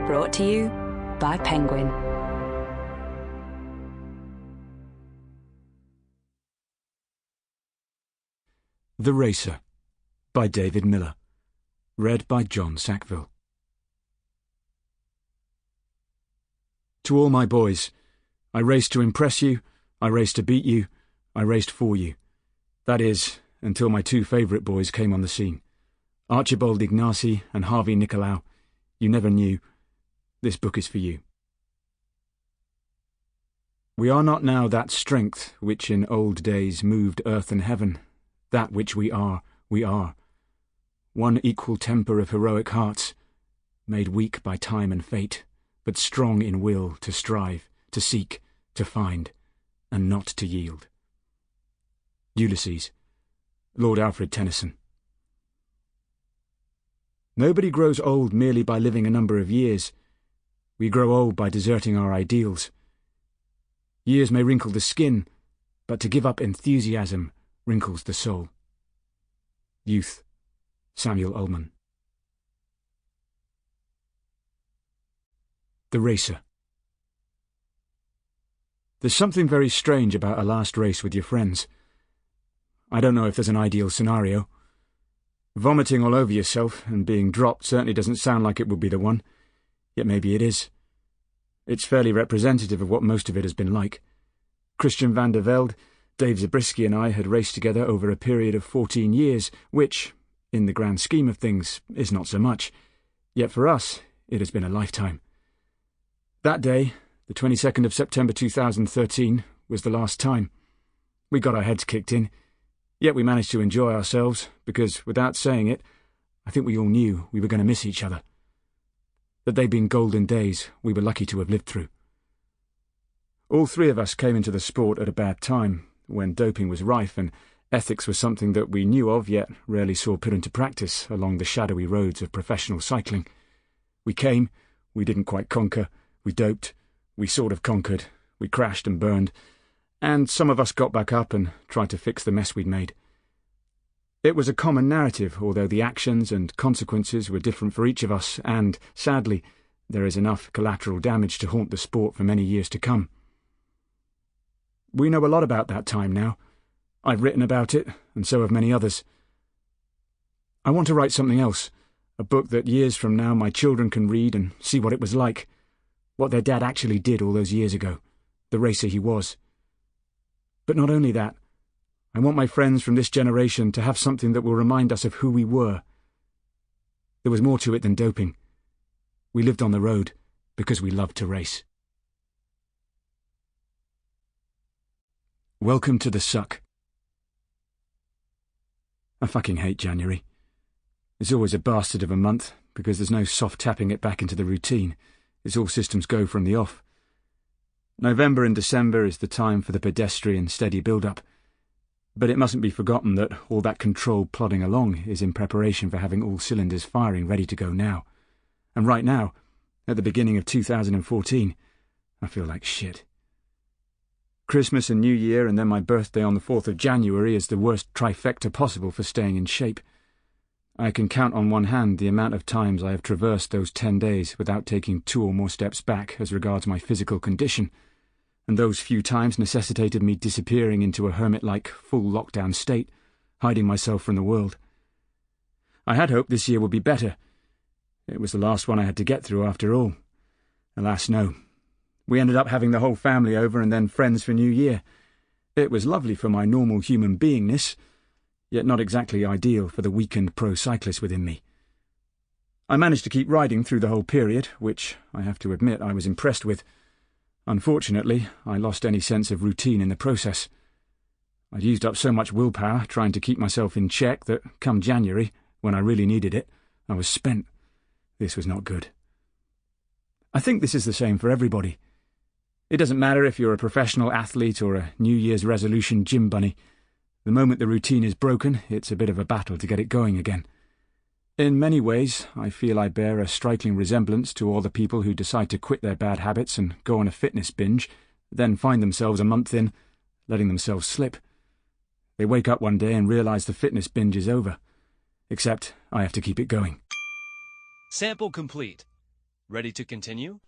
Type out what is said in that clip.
Brought to you by Penguin. The Racer by David Millar. Read by John Sackville. To all my boys, I raced to impress you, I raced to beat you, I raced for you. That is, until my two favourite boys came on the scene. Archibald Ignacy and Harvey Nicolau. You never knew. This book is for you. We are not now that strength which in old days moved earth and heaven. That which we are, we are. One equal temper of heroic hearts, made weak by time and fate, but strong in will to strive, to seek, to find, and not to yield. Ulysses, Lord Alfred Tennyson. Nobody grows old merely by living a number of years. We grow old by deserting our ideals. Years may wrinkle the skin, but to give up enthusiasm wrinkles the soul. Youth, Samuel Ullman. The Racer. There's something very strange about a last race with your friends. I don't know if there's an ideal scenario. Vomiting all over yourself and being dropped certainly doesn't sound like it would be the one, yet maybe it is. It's fairly representative of what most of it has been like. Christian van der Velde, Dave Zabriskie and I had raced together over a period of 14 years, which, in the grand scheme of things, is not so much. Yet for us, it has been a lifetime. That day, the 22nd of September 2013, was the last time. We got our heads kicked in, yet we managed to enjoy ourselves, because, without saying it, I think we all knew we were going to miss each other. That they'd been golden days we were lucky to have lived through. All three of us came into the sport at a bad time, when doping was rife and ethics was something that we knew of yet rarely saw put into practice along the shadowy roads of professional cycling. We came, we didn't quite conquer, we doped, we sort of conquered, we crashed and burned, and some of us got back up and tried to fix the mess we'd made. It was a common narrative, although the actions and consequences were different for each of us, and, sadly, there is enough collateral damage to haunt the sport for many years to come. We know a lot about that time now. I've written about it, and so have many others. I want to write something else, a book that years from now my children can read and see what it was like, what their dad actually did all those years ago, the racer he was. But not only that, I want my friends from this generation to have something that will remind us of who we were. There was more to it than doping. We lived on the road because we loved to race. Welcome to the suck. I fucking hate January. It's always a bastard of a month because there's no soft tapping it back into the routine. It's all systems go from the off. November and December is the time for the pedestrian steady build-up. But it mustn't be forgotten that all that controlled plodding along is in preparation for having all cylinders firing ready to go now. And right now, at the beginning of 2014, I feel like shit. Christmas and New Year and then my birthday on the 4th of January is the worst trifecta possible for staying in shape. I can count on one hand the amount of times I have traversed those 10 days without taking 2 or more steps back as regards my physical condition, and those few times necessitated me disappearing into a hermit-like full lockdown state, hiding myself from the world. I had hoped this year would be better. It was the last one I had to get through after all. Alas, no. We ended up having the whole family over and then friends for New Year. It was lovely for my normal human beingness, yet not exactly ideal for the weakened pro-cyclist within me. I managed to keep riding through the whole period, which, I have to admit, I was impressed with. Unfortunately, I lost any sense of routine in the process. I'd used up so much willpower trying to keep myself in check that, come January, when I really needed it, I was spent. This was not good. I think this is the same for everybody. It doesn't matter if you're a professional athlete or a New Year's resolution gym bunny. The moment the routine is broken, it's a bit of a battle to get it going again. In many ways, I feel I bear a striking resemblance to all the people who decide to quit their bad habits and go on a fitness binge, then find themselves a month in, letting themselves slip. They wake up one day and realise the fitness binge is over. Except I have to keep it going. Sample complete. Ready to continue?